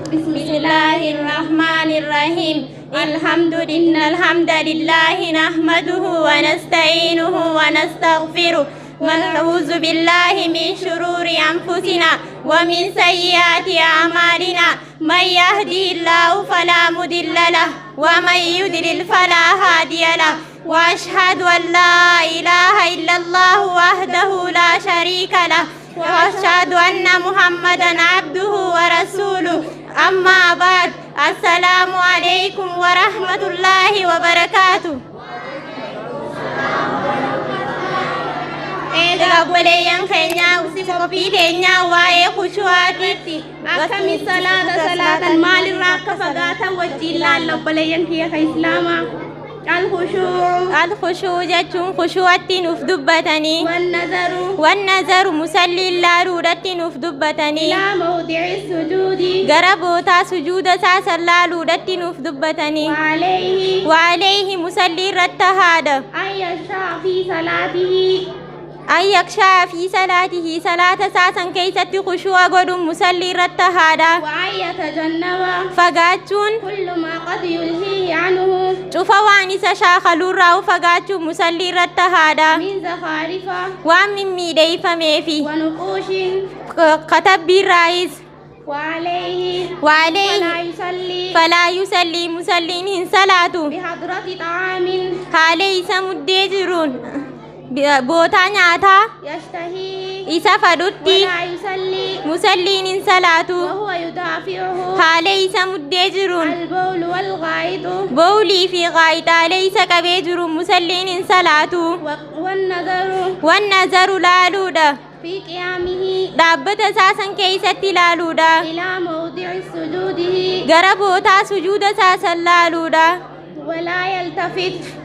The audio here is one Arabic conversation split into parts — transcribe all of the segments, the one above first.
بسم الله الرحمن الرحيم. الحمد لله نحمده ونستعينه ونستغفره ونعوذ بالله من شرور أنفسنا ومن سيئات أعمالنا. من يهده الله فلا مضل له ومن يضلل فلا هادي له. وأشهد أن لا إله إلا الله وحده لا شريك له وأشهد أن محمدا عبده ورسوله. أما بعد، السلام عليكم ورحمة الله وبركاته. Obboleeyyan keenya usifa ofii keenya waa'ee khushuu'aatiitti akkamitti salaatan maalirraa akka fagaatan wajjin laalla obboleeyyan kiyya ka islaamaa. الخشوع jechuun khushuu'atti nuuf dubbatanii wannazaru musalliin laaluudhatti nuuf dubbatanii gara bootaa sujuuda isaa san laaluudhatti nuuf dubbatanii وعليه musallii irratti haadha أن يخشى في صلاته صلاة ساسا كيست خشوع قد مسلي رتهادا وأن يتجنب فقاتون كل ما قد يلهيه عنه شوف وانس شاخلو راو فقاتون مسلي رتهادا من زخارفة ومن ميدي فميفي ونقوش كتب الرئيس وعليه فلا يصلي مسلين صلاته بحضرة طعام ليس مدجرون بوتا نياتا يشتهي إسا فدوتي مسلين صلاته وهو يدافعه ليس مدجرون البول والغائط بولي في غائط ليس كبجر مسلين صلاته والنظر لالودا في قيامه دابت ساسا كيست لالودا إلى موضع سجوده غربوتا سجود ساسا لالودا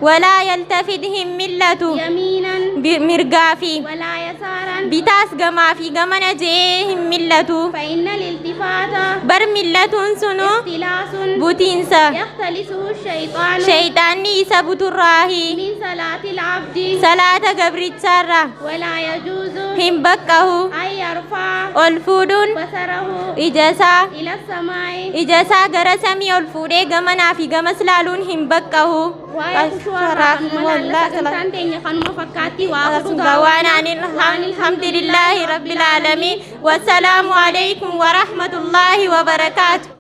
ولا يلتفت هملة يمينا مرقافي ولا يسارا بتاس قمافي قمنا جيه هملة فإن الالتفات برملة سنو اختلاس بوتينسا يختلسه الشيطان شيطان نيسا بطراهي من صلاة العبد صلاة قبر سارة ولا يجوز هم بكه أن يرفع الفودون بصره إجاسا إلى السماء إجاسا غرسمي الفودي قمنا في قمسلالون هم بكه الحمد لله رب العالمين. والسلام عليكم ورحمة الله وبركاته.